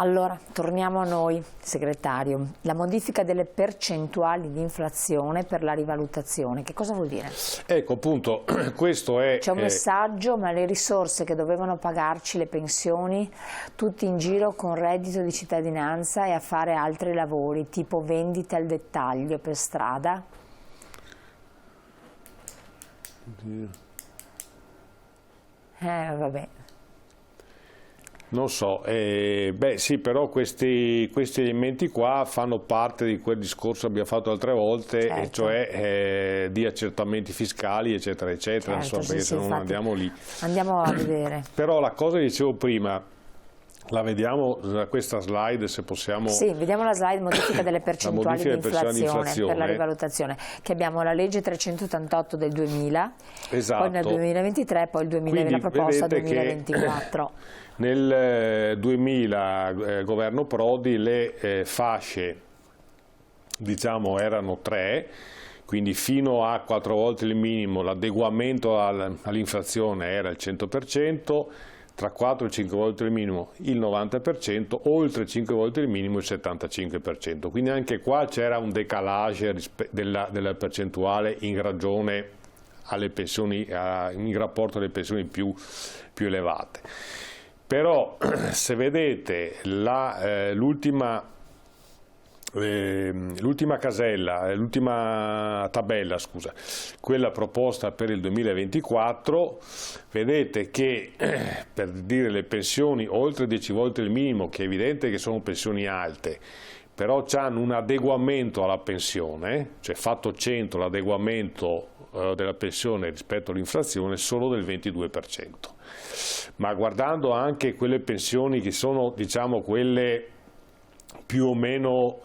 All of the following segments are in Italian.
Allora, torniamo a noi, segretario. La modifica delle percentuali di inflazione per la rivalutazione, che cosa vuol dire? Ecco, appunto, questo è... C'è un messaggio, ma le risorse che dovevano pagarci le pensioni, tutti in giro con reddito di cittadinanza e a fare altri lavori, tipo vendite al dettaglio per strada? Oddio. Vabbè. Non so, beh sì, però questi elementi qua fanno parte di quel discorso che abbiamo fatto altre volte, certo. E cioè di accertamenti fiscali, eccetera, eccetera, Certo, insomma, perché se non andiamo lì. Andiamo a vedere. Però la cosa che dicevo prima, la vediamo da questa slide, se possiamo... Sì, vediamo la slide modifica delle percentuali di inflazione per la rivalutazione, che abbiamo la legge 388 del 2000, esatto. Poi nel 2023, poi la proposta 2024. Nel 2000, governo Prodi, le fasce, diciamo, erano 3, quindi fino a 4 volte il minimo l'adeguamento all'inflazione era il 100%, tra 4 e 5 volte il minimo il 90%, oltre 5 volte il minimo il 75%. Quindi anche qua c'era un decalage della percentuale in ragione alle pensioni, in rapporto alle pensioni più elevate. Però se vedete l'ultima casella, l'ultima tabella, scusa, quella proposta per il 2024, vedete che per dire le pensioni oltre 10 volte il minimo, che è evidente che sono pensioni alte, però hanno un adeguamento alla pensione, cioè fatto 100 l'adeguamento della pensione rispetto all'inflazione solo del 22%. Ma guardando anche quelle pensioni che sono, diciamo, quelle più o meno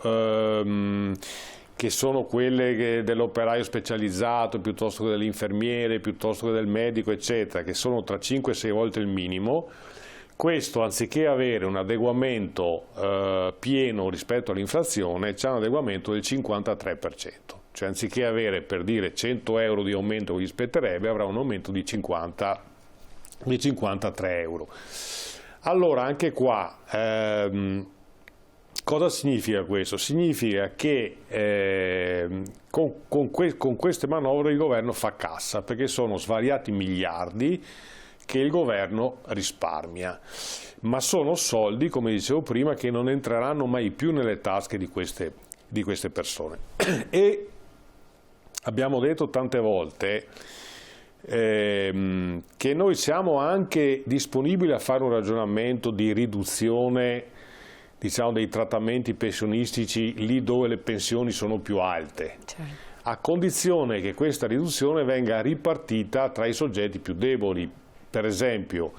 che sono quelle dell'operaio specializzato, piuttosto che dell'infermiere, piuttosto che del medico, eccetera, che sono tra 5 e 6 volte il minimo, questo anziché avere un adeguamento pieno rispetto all'inflazione, c'è un adeguamento del 53%. Cioè anziché avere, per dire, 100 euro di aumento che gli spetterebbe, avrà un aumento di 53 euro. Allora anche qua cosa significa questo? Significa che con queste manovre il governo fa cassa, perché sono svariati miliardi che il governo risparmia, ma sono soldi, come dicevo prima, che non entreranno mai più nelle tasche di queste persone. E abbiamo detto tante volte che noi siamo anche disponibili a fare un ragionamento di riduzione, diciamo, dei trattamenti pensionistici lì dove le pensioni sono più alte, certo, a condizione che questa riduzione venga ripartita tra i soggetti più deboli. Per esempio,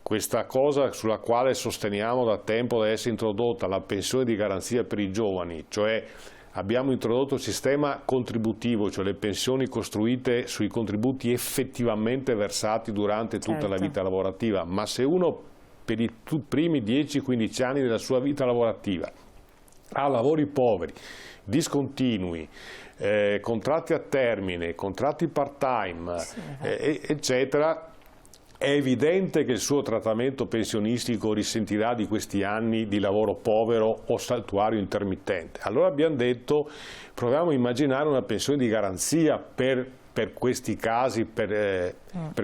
questa cosa sulla quale sosteniamo da tempo deve essere introdotta, la pensione di garanzia per i giovani, cioè abbiamo introdotto il sistema contributivo, cioè le pensioni costruite sui contributi effettivamente versati durante tutta la vita lavorativa, ma se uno per i primi 10-15 anni della sua vita lavorativa ha lavori poveri, discontinui, contratti a termine, contratti part-time, eccetera, è evidente che il suo trattamento pensionistico risentirà di questi anni di lavoro povero o saltuario intermittente. Allora abbiamo detto, proviamo a immaginare una pensione di garanzia per questi casi, per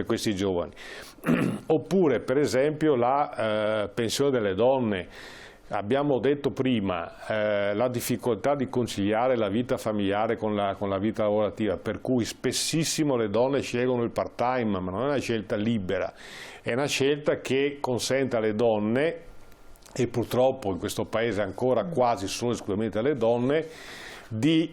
questi giovani. Oppure per esempio la pensione delle donne. Abbiamo detto prima la difficoltà di conciliare la vita familiare con la vita lavorativa, per cui spessissimo le donne scelgono il part-time, ma non è una scelta libera, è una scelta che consente alle donne, e purtroppo in questo paese ancora quasi solo esclusivamente alle donne, di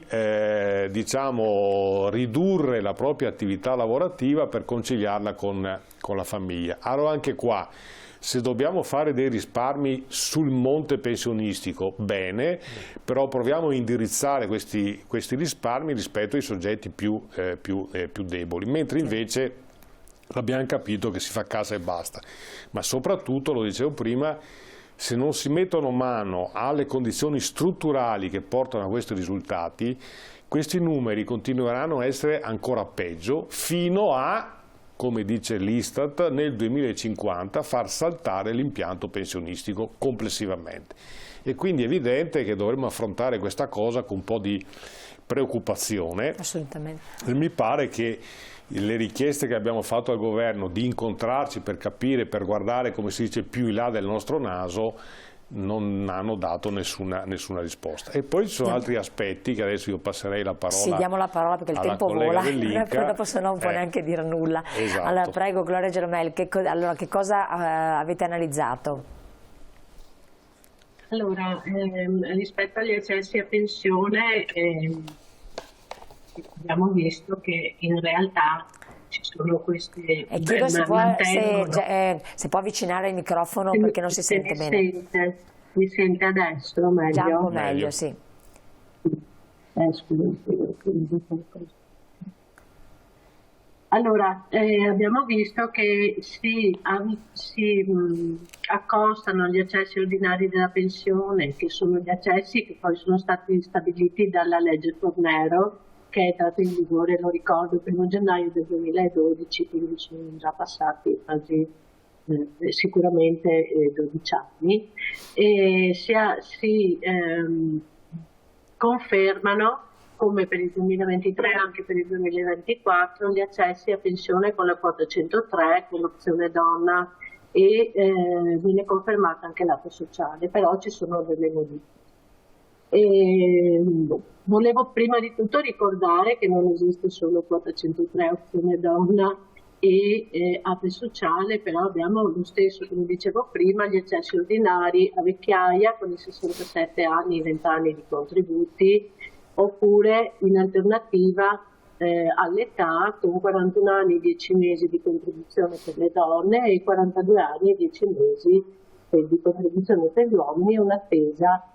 diciamo, ridurre la propria attività lavorativa per conciliarla con la famiglia. Allora anche qua, se dobbiamo fare dei risparmi sul monte pensionistico, bene, però proviamo a indirizzare questi risparmi rispetto ai soggetti più deboli, mentre invece abbiamo capito che si fa cassa e basta. Ma soprattutto, lo dicevo prima, se non si mettono mano alle condizioni strutturali che portano a questi risultati, questi numeri continueranno a essere ancora peggio fino a come dice l'Istat, nel 2050 far saltare l'impianto pensionistico complessivamente. E quindi è evidente che dovremmo affrontare questa cosa con un po' di preoccupazione. Assolutamente. E mi pare che le richieste che abbiamo fatto al governo di incontrarci per capire, per guardare, come si dice, più in là del nostro naso, non hanno dato nessuna risposta. E poi ci sono altri aspetti che adesso io passerei la parola. Sì, diamo la parola perché il tempo vola, poi dopo se no non può neanche dire nulla. Esatto. Allora prego Gloria Gelmel, allora, che cosa avete analizzato? Allora, rispetto agli accessi a pensione abbiamo visto che in realtà ci sono questi... chiedo se può avvicinare il microfono perché non si sente bene. Mi sente adesso meglio? Già un po' meglio, sì. Allora, abbiamo visto che si accostano gli accessi ordinari della pensione, che sono gli accessi che poi sono stati stabiliti dalla legge Fornero, che è entrata in vigore, lo ricordo, il 1° gennaio del 2012, quindi sono già passati quasi sicuramente 12 anni, e si confermano, come per il 2023 anche per il 2024, gli accessi a pensione con la quota 103, con l'opzione donna, e viene confermata anche l'atto sociale, però ci sono delle modifiche. Volevo prima di tutto ricordare che non esiste solo quota 103, opzione donna e APE sociale, però abbiamo lo stesso, come dicevo prima, gli accessi ordinari a vecchiaia con i 67 anni e 20 anni di contributi, oppure in alternativa all'età con 41 anni e 10 mesi di contribuzione per le donne e 42 anni e 10 mesi di contribuzione per gli uomini, e un'attesa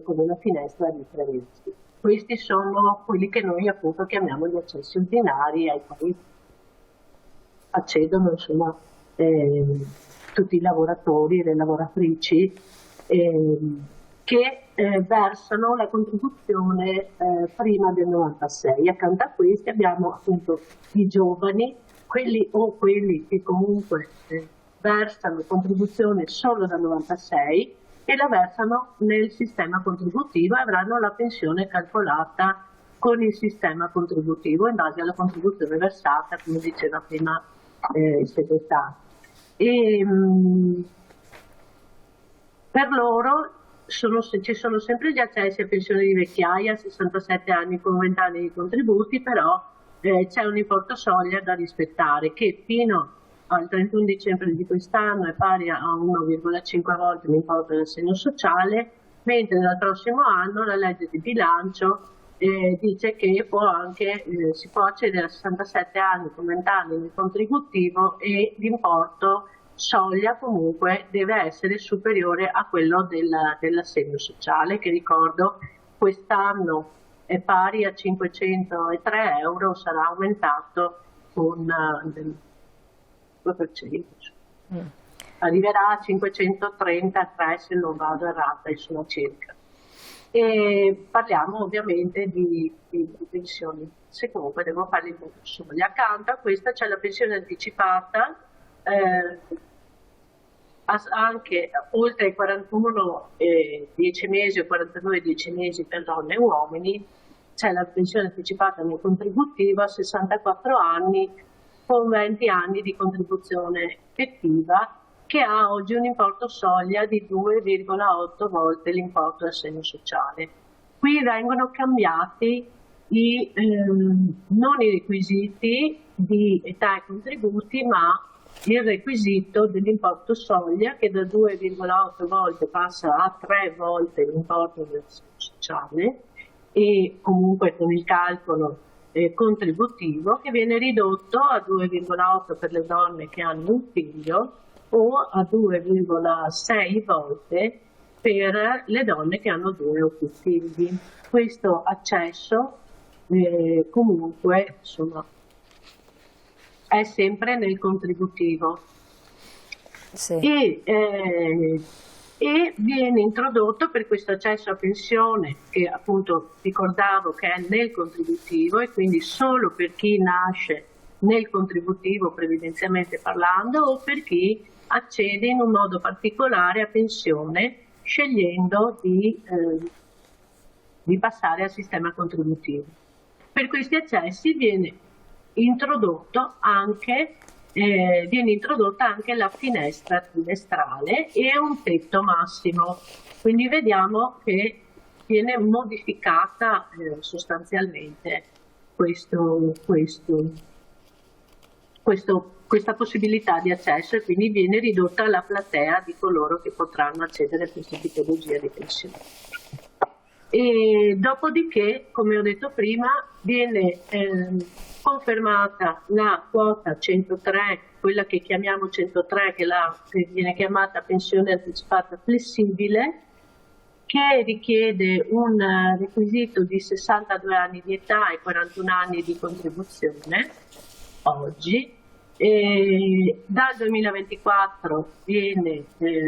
con una finestra di 3 mesi. Questi sono quelli che noi appunto chiamiamo gli accessi ordinari, ai quali accedono insomma tutti i lavoratori e le lavoratrici che versano la contribuzione prima del 96. Accanto a questi abbiamo appunto i giovani, quelli che comunque versano contribuzione solo dal 96 e la versano nel sistema contributivo e avranno la pensione calcolata con il sistema contributivo in base alla contribuzione versata, come diceva prima il segretario. Per loro ci sono sempre gli accessi a pensione di vecchiaia, 67 anni con 20 anni di contributi, però c'è un importo soglia da rispettare che fino al 31 dicembre di quest'anno è pari a 1,5 volte l'importo dell'assegno sociale, mentre dal prossimo anno la legge di bilancio dice che si può accedere a 67 anni con 20 anni di contributivo e l'importo soglia comunque deve essere superiore a quello dell'assegno sociale, che ricordo quest'anno è pari a 503 euro, sarà aumentato con del 2%. Arriverà a 533 se non vado errata, insomma circa. E parliamo ovviamente di pensioni, se comunque devo fare il voto soglia. Accanto a questa c'è la pensione anticipata, anche oltre ai 41 10 mesi o 42 10 mesi per donne e uomini, c'è la pensione anticipata nel contributivo a 64 anni con 20 anni di contribuzione effettiva, che ha oggi un importo soglia di 2,8 volte l'importo dell'assegno sociale. Qui vengono cambiati non i requisiti di età e contributi, ma il requisito dell'importo soglia, che da 2,8 volte passa a 3 volte l'importo dell'assegno sociale, e comunque con il calcolo contributivo, che viene ridotto a 2,8 per le donne che hanno un figlio o a 2,6 volte per le donne che hanno 2 o più figli. Questo accesso comunque insomma è sempre nel contributivo. Sì. E viene introdotto per questo accesso a pensione, che appunto ricordavo che è nel contributivo, e quindi solo per chi nasce nel contributivo previdenzialmente parlando o per chi accede in un modo particolare a pensione scegliendo di passare al sistema contributivo. Per questi accessi viene introdotta anche la finestra trimestrale e un tetto massimo. Quindi vediamo che viene modificata sostanzialmente questa possibilità di accesso e quindi viene ridotta la platea di coloro che potranno accedere a questa tipologia di pensione. E dopodiché, come ho detto prima, viene confermata la quota 103, quella che chiamiamo 103, che viene chiamata pensione anticipata flessibile, che richiede un requisito di 62 anni di età e 41 anni di contribuzione oggi. Dal 2024 viene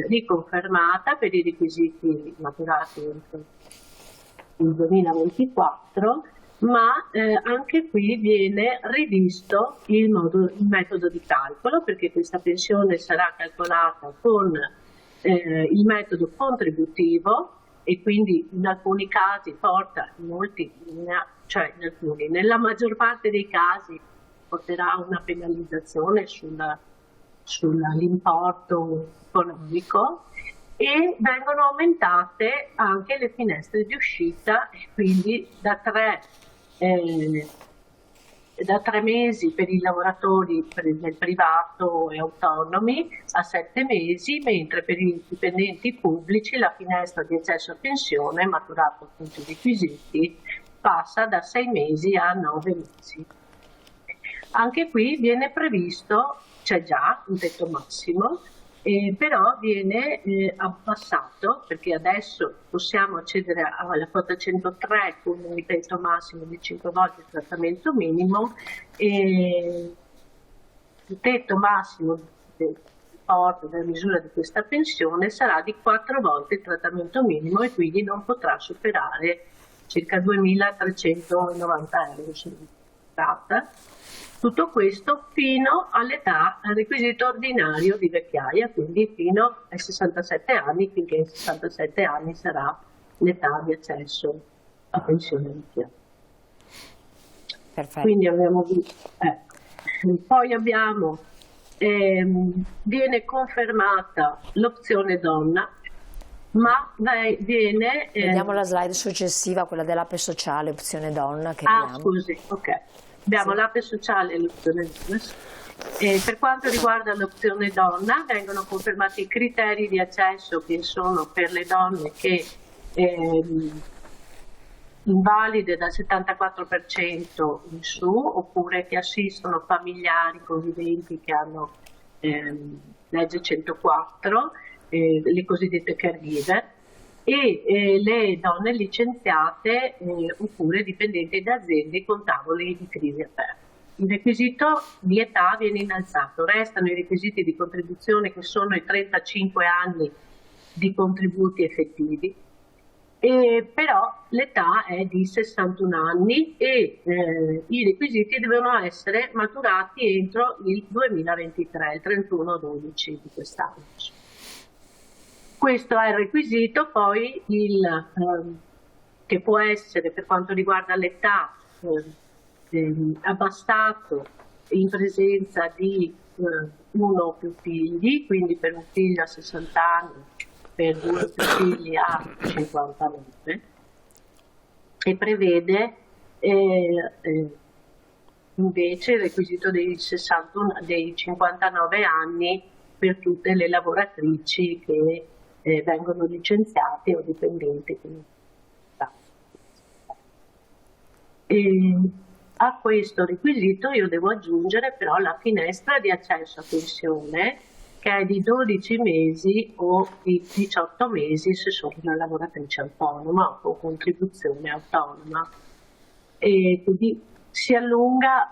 riconfermata per i requisiti maturati entro il 2024, ma anche qui viene rivisto il metodo di calcolo, perché questa pensione sarà calcolata con il metodo contributivo e quindi in alcuni casi porta, nella maggior parte dei casi porterà una penalizzazione sull'importo economico, e vengono aumentate anche le finestre di uscita, quindi da 3 mesi per i lavoratori del privato e autonomi a 7 mesi, mentre per i dipendenti pubblici la finestra di accesso a pensione, maturato appunto i requisiti, passa da 6 mesi a 9 mesi. Anche qui viene previsto, c'è già un tetto massimo, però viene abbassato, perché adesso possiamo accedere alla quota 103 con un tetto massimo di 5 volte il trattamento minimo, e il tetto massimo della misura di questa pensione sarà di 4 volte il trattamento minimo e quindi non potrà superare circa 2.390 euro se non tratta. Tutto questo fino all'età, al requisito ordinario di vecchiaia, quindi fino ai 67 anni, finché ai 67 anni sarà l'età di accesso a pensione vecchiaia. Perfetto. Quindi abbiamo poi viene confermata l'opzione donna, ma viene... Vediamo la slide successiva, quella dell'APE sociale, opzione donna. Che scusi, ok. Abbiamo l'APE sociale e l'opzione donna. Per quanto riguarda l'opzione donna, vengono confermati i criteri di accesso che sono per le donne che invalide dal 74% in su, oppure che assistono familiari conviventi che hanno legge 104, le cosiddette caregiver, e le donne licenziate oppure dipendenti da aziende con tavoli di crisi aperti. Il requisito di età viene innalzato, restano i requisiti di contribuzione che sono i 35 anni di contributi effettivi, però l'età è di 61 anni e i requisiti devono essere maturati entro il 2023, il 31/12 di quest'anno. Questo è il requisito, poi che può essere, per quanto riguarda l'età, abbassato in presenza di uno o più figli, quindi per un figlio a 60 anni, per 2 o più figli a 59, e prevede invece il requisito dei 59 anni per tutte le lavoratrici che vengono licenziate o dipendenti. A questo requisito io devo aggiungere però la finestra di accesso a pensione, che è di 12 mesi o di 18 mesi se sono una lavoratrice autonoma o con contribuzione autonoma. E quindi si allunga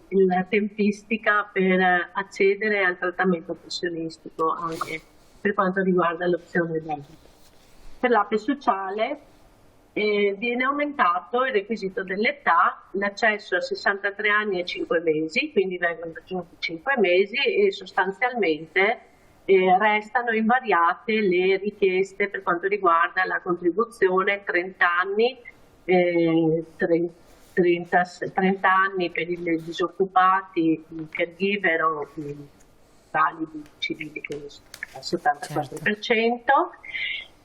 la tempistica per accedere al trattamento pensionistico anche per quanto riguarda l'opzione donna. Per l'APE sociale viene aumentato il requisito dell'età, l'accesso a 63 anni e 5 mesi, quindi vengono raggiunti 5 mesi e sostanzialmente restano invariate le richieste per quanto riguarda la contribuzione 30 anni, 30 anni per i disoccupati, i caregiver o i validi civili che sono al 74%,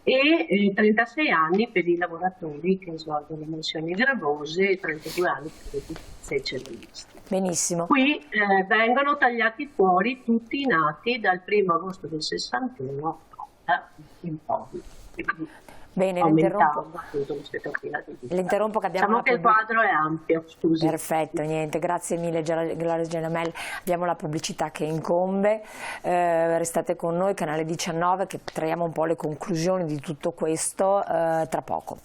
e 36 anni per i lavoratori che svolgono mansioni gravose e 32 anni per i specialisti. Benissimo. Qui vengono tagliati fuori tutti i nati dal 1° agosto del 61 in poi. Bene, l'interrompo che abbiamo diciamo che il quadro è ampio, scusi. Perfetto, niente, grazie mille Gloria Gianamel, abbiamo la pubblicità che incombe, restate con noi, canale 19, che traiamo un po' le conclusioni di tutto questo tra poco.